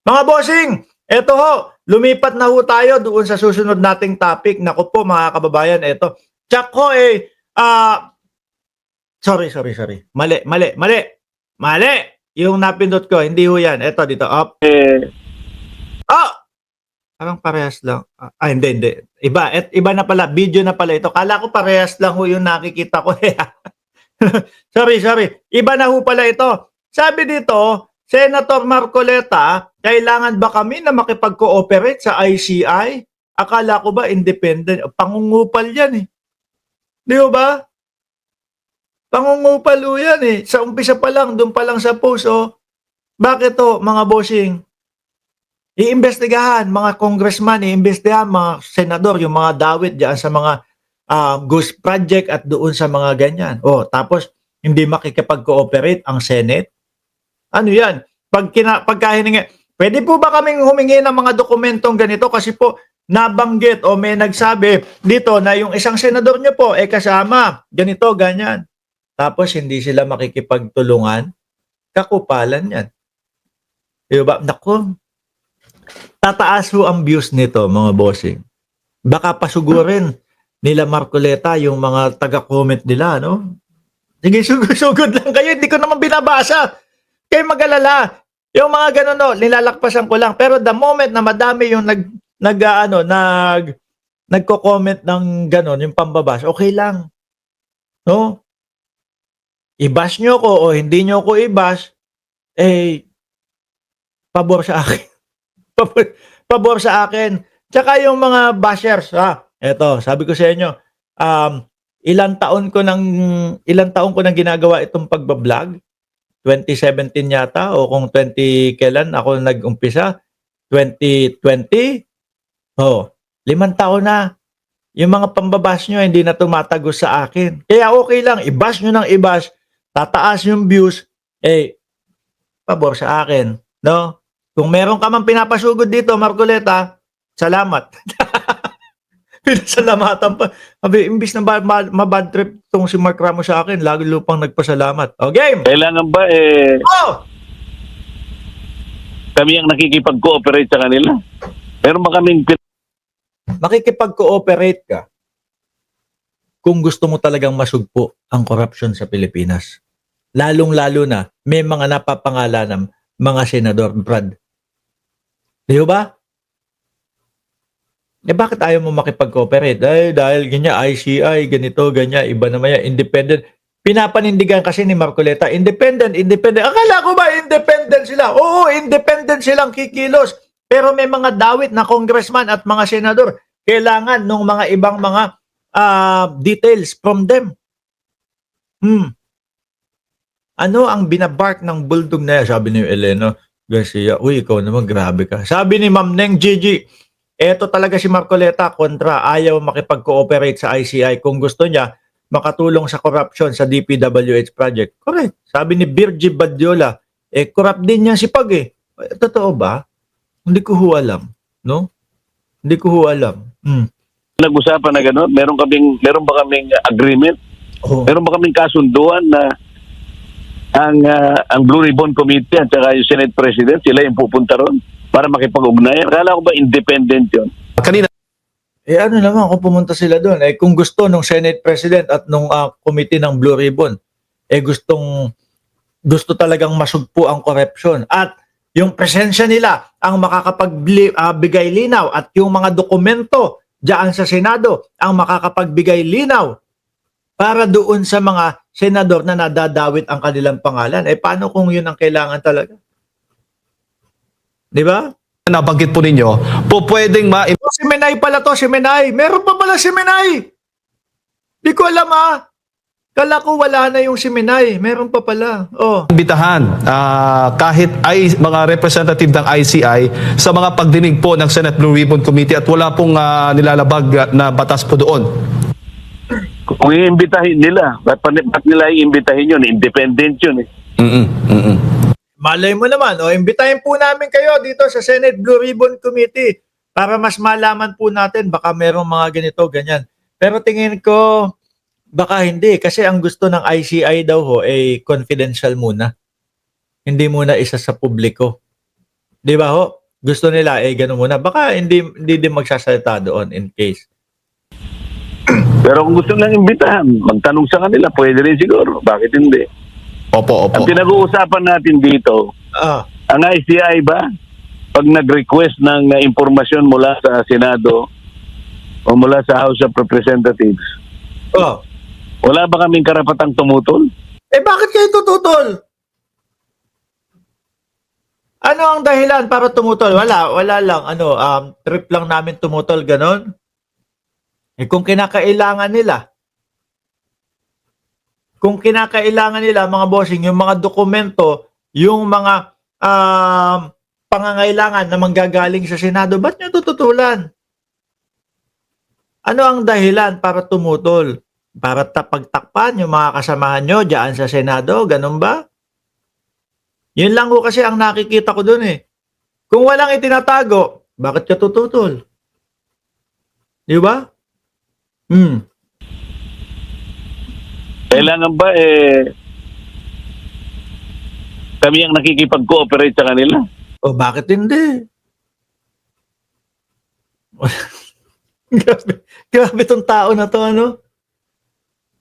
Mga bossing, eto ho, lumipat na ho tayo doon sa susunod nating topic. Naku po mga kababayan, eto. Tsak ho sorry. Mali. Yung napindot ko, hindi ho yan. Eto dito, up. Oh! Parang parehas lang. Hindi. Iba na pala. Video na pala ito. Kala ko parehas lang ho yung nakikita ko. sorry. Iba na ho pala ito. Sabi dito, Senator Marcoleta, kailangan ba kami na makipag-cooperate sa ICI? Akala ko ba independent? Pangungupal yan eh. Di ba? Pangungupal ho yan eh. Sa umpisa pa lang, doon pa lang sa post, oh. Bakit to, mga bossing? Iimbestigahan, mga congressman, iimbestigahan, mga senador, yung mga dawit dyan sa mga ghost project at doon sa mga ganyan. Oh, tapos, hindi makikipag-cooperate ang Senate. Ano yan? Pagkahiningi, pwede po ba kaming humingi ng mga dokumentong ganito? Kasi po, nabanggit o may nagsabi dito na yung isang senador nyo po, kasama, ganito, ganyan. Tapos, hindi sila makikipagtulungan. Kakupalan yan. Diba? Naku, tataas ho ang views nito, mga bossing. Baka pasugurin nila Marcoleta yung mga taga-comment nila, no? Sige, sugod lang kayo. Hindi ko naman binabasa. Kayo mag-alala. Yung mga ganun, no, nilalakpasan ko lang. Pero the moment na madami yung nagko-comment ng ganun, yung pambabas, okay lang. No? I-bash nyo ko o hindi nyo ko i-bash, pabor sa akin. Pabor sa akin. Tsaka yung mga bashers, eto, sabi ko sa inyo, ilang taon ko nang ginagawa itong pagbablog. 2017 yata o kung 20 kailan ako nag-umpisa? 2020? 5 taon na. Yung mga pambabash nyo hindi na tumatagos sa akin. Kaya okay lang, i-bash nyo ng i-bash, tataas yung views, pabor sa akin, no? Kung meron ka man pinapasugod dito, Marcoleta, salamat. Pinasalamatan pa. Sabi, imbis na mabad trip tong si Mark Ramos sa akin, lagi lupang nagpasalamat. O, game! Kailangan ba kami ang nakikipag-cooperate sa kanila? Meron ba kaming Makikipag-cooperate ka kung gusto mo talagang masugpo ang corruption sa Pilipinas. Lalong-lalo na may mga napapangalan ng mga senador, Brad. Di ba? Bakit ayaw mo makipag-cooperate? Dahil ganyan, ICI, ganito, ganyan, iba naman yan, independent. Pinapanindigan kasi ni Marcoleta, independent. Akala ko ba independent sila? Oo, independent silang kikilos. Pero may mga dawit na congressman at mga senador. Kailangan ng mga ibang mga details from them. Ano ang binabark ng bulldog na yan? Sabi ni Elena Garcia, uy, ikaw naman, grabe ka. Sabi ni Ma'am Neng Gigi, eto talaga si Marcoleta kontra, ayaw makipag-cooperate sa ICI. Kung gusto niya, makatulong sa corruption sa DPWH project. Correct. Sabi ni Virgie Badiola, corrupt din niya si Pag Totoo ba? Hindi ko ho alam. No? Hindi ko ho alam. nag-usapan na gano'n? Meron ba kaming agreement? Meron ba kaming kasunduan na ang Blue Ribbon Committee at saka yung Senate President, sila yung pupunta ron para makipag-ugnayan? Akala ko ba independent yun? Kanina. Ano naman kung pumunta sila doon? Kung gusto nung Senate President at nung committee ng Blue Ribbon, gusto talagang masugpo ang corruption. At yung presensya nila ang makakapagbigay linaw at yung mga dokumento diyan sa Senado ang makakapagbigay linaw para doon sa mga senador na nadadawit ang kanilang pangalan. Paano kung yun ang kailangan talaga? Di ba? Nabanggit po ninyo, pwedeng Si Menay pala to, si Menay. Meron pa pala si Menay. Di ko alam Kala ko wala na yung si Menay. Meron pa pala. imbitahan kahit ay mga representative ng ICI sa mga pagdinig po ng Senate Blue Ribbon Committee at wala pong nilalabag na batas po doon. Kung iimbitahin nila, ba't nila iimbitahin yun? Independent yun eh. Malay mo naman, imbitahin po namin kayo dito sa Senate Blue Ribbon Committee para mas malaman po natin baka merong mga ganito, ganyan. Pero tingin ko, baka hindi. Kasi ang gusto ng ICI daw confidential muna. Hindi muna isa sa publiko. Di ba ho? Gusto nila, ganun muna. Baka hindi din magsasalita doon in case. Pero kung gusto lang imbitahan, magtanong sa kanila, pwede rin siguro. Bakit hindi? Opo, Ang opo. pinag-uusapan natin dito, Ah, ang ICI ba, pag nag-request ng impormasyon mula sa Senado o mula sa House of Representatives, oh. wala ba kaming karapatang tumutol? Bakit kayo tututol? Ano ang dahilan para tumutol? Wala lang. Trip lang namin tumutol, ganon. Kung kinakailangan nila, mga bossing, yung mga dokumento, yung mga pangangailangan na manggagaling sa Senado, ba't nyo tututulan? Ano ang dahilan para tumutol? Para pagtakpan yung mga kasamahan nyo dyan sa Senado, ganun ba? Yun lang ko kasi ang nakikita ko dun eh. Kung walang itinatago, bakit ka tututol? Di ba? Kailangan ba kami ang nakikipag-cooperate sa kanila? O bakit hindi? grabe itong tao na to, ano?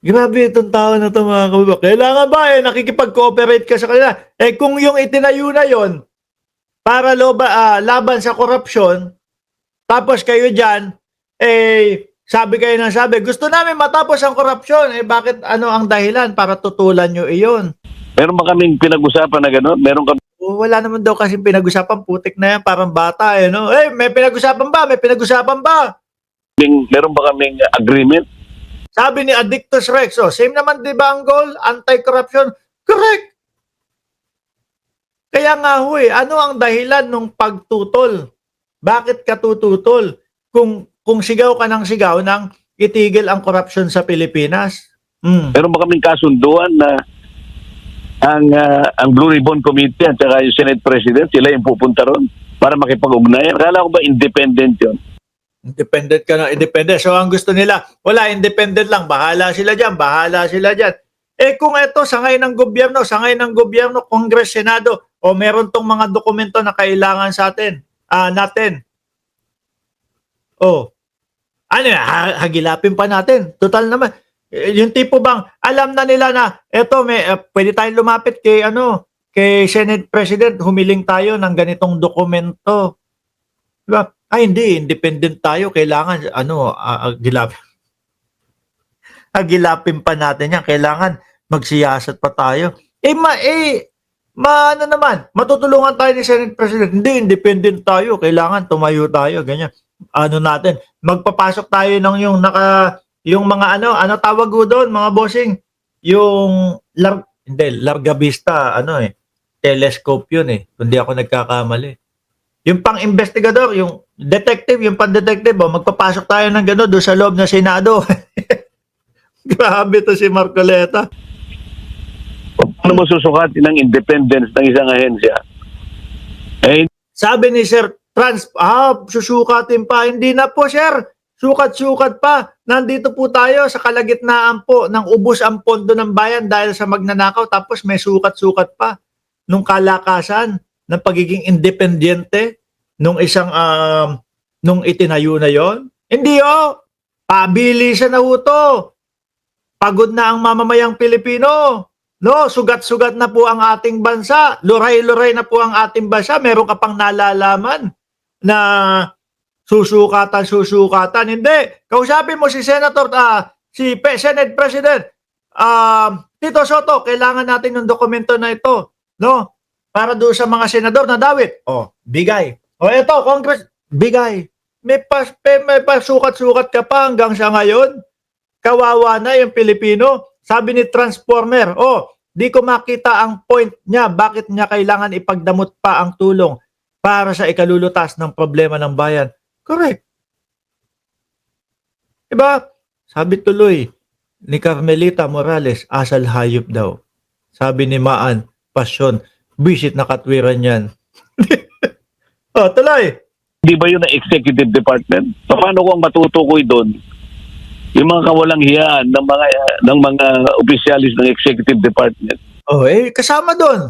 Grabe itong tao na to, mga kababak. Kailangan ba nakikipag-cooperate ka sa kanila? Kung yung itinayo na yon para laban sa korupsyon, tapos kayo dyan, sabi kayo ng sabi, gusto namin matapos ang korupsyon. Bakit ano ang dahilan para tutulan nyo iyon? Meron ba kaming pinag-usapan na gano'n? Meron kami Wala naman daw kasi pinag-usapan, putik na yan, parang bata no? May pinag-usapan ba? May pinag-usapan ba? meron ba kaming agreement? Sabi ni Addictus Rex, same naman di ba ang goal? Anti-corruption? Correct! Kaya nga ano ang dahilan ng pagtutol? Bakit ka tututol? Kung sigaw ka ng sigaw ng itigil ang korupsyon sa Pilipinas. Meron ba kaming kasunduan na ang Blue Ribbon Committee at saka yung Senate President, sila yung pupunta ron para makipag-ugnayan? Akala ko ba independent yun? Independent ka na, independent. So ang gusto nila, wala, independent lang. Bahala sila dyan, bahala sila dyan. Kung ito, sangay ng gobyerno, Congress, Senado, o meron tong mga dokumento na kailangan sa atin, natin. Hagilapin pa natin. Total naman. Yung tipo bang, alam na nila na, pwede tayong lumapit kay Senate President, humiling tayo ng ganitong dokumento. Diba? Hindi, independent tayo. Kailangan, agilapin pa natin yan. Kailangan magsiyasat pa tayo. Matutulungan tayo ni Senate President. Hindi, independent tayo. Kailangan tumayo tayo. Ganyan. Magpapasok tayo ng yung mga tawag ko doon, mga bossing? Yung, larga vista, telescope yun Kundi ako nagkakamali. Yung pang-investigador, yung detective, yung pan-detective, magpapasok tayo ng gano'n doon sa loob ng Senado. Grabe to si Marcoleta. Paano mo susukatin ng independence ng isang ahensya? Sabi ni Sir susukatin pa. Hindi na po, sir. Sukat-sukat pa. Nandito po tayo sa kalagitnaan po ng ubos ang pondo ng bayan dahil sa magnanakaw. Tapos may sukat-sukat pa nung kalakasan ng pagiging independyente nung isang nung itinayo na yon. Hindi pabilisan na to. Pagod na ang mamamayang Pilipino. No, sugat-sugat na po ang ating bansa. Luray-luray na po ang ating bansa. Meron ka pang nalalaman na susukatan. Hindi. Kausapin mo si Senator, Senate President, Tito Soto, kailangan natin ng dokumento na ito. No? Para doon sa mga senador na dawit. Bigay. Ito, Congress, bigay. May pasukat-sukat ka pa hanggang sa ngayon. Kawawa na yung Pilipino. Sabi ni Transformer, di ko makita ang point niya. Bakit niya kailangan ipagdamot pa ang tulong para sa ikalulutas ng problema ng bayan? Correct. Diba? Sabi tuloy ni Carmelita Morales, asal hayop daw. Sabi ni Maan, pasyon. Visit na katwiran yan. Tuloy. Di ba yun ang executive department? Paano kung matutukoy doon yung mga kawalang hiyaan ng mga opisyalis ng executive department? Kasama doon.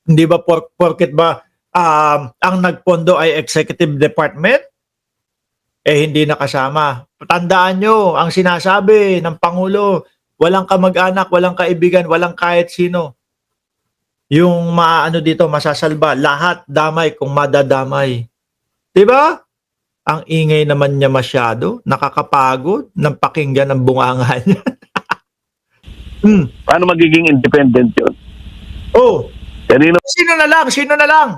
Hindi ba porket ba ang nagpondo ay executive department, hindi nakasama. Tandaan nyo, ang sinasabi ng Pangulo, walang kamag-anak, walang kaibigan, walang kahit sino. Yung maano dito, masasalba, lahat damay kung madadamay. Diba? Ang ingay naman niya masyado, nakakapagod ng pakinggan ng bunganga niya. Paano magiging independent yun? Oh, Kanino? sino na lang? Sino na lang?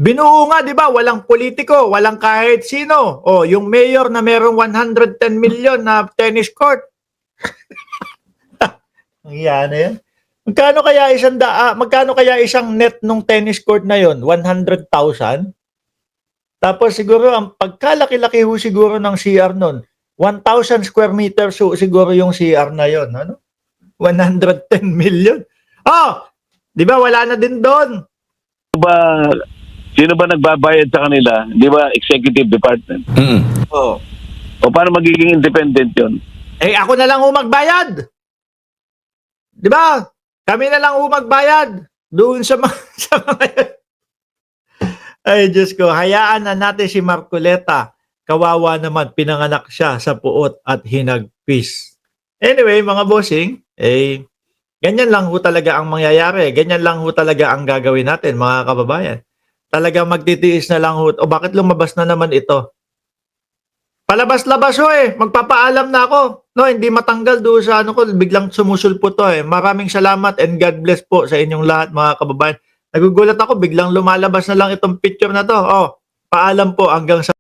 Binuo nga, di ba? Walang politiko, walang kahit sino. Oh, yung mayor na merong 110 million na tennis court. Ang yan na yan. Magkano kaya isang net nung tennis court na yon? 100,000? Tapos siguro ang pagkalaki-laki ho siguro ng CR nun, 1,000 square meters ho siguro yung CR na yon, ano? 110 million. Oh, 'di ba wala na din doon? Sino ba nagbabayad sa kanila? Di ba executive department? Oh. O paano magiging independent yun? Ako na lang ho magbayad. 'Di ba? Kami na lang ho magbayad doon sa mga, sa mga Ay, Diyos ko, hayaan na natin si Marcoleta. Kawawa naman, pinanganak siya sa puot at hinagpis. Anyway, mga bossing, ganyan lang ho talaga ang mangyayari. Ganyan lang ho talaga ang gagawin natin, mga kababayan. Talagang magtitiis na lang ho. O bakit lumabas na naman ito? Palabas-labas ho Magpapaalam na ako. No, hindi matanggal doon sa ano ko. Biglang sumusulpo to Maraming salamat and God bless po sa inyong lahat, mga kababayan. Nagugulat ako, biglang lumalabas na lang itong picture na to. Oh, paalam po hanggang sa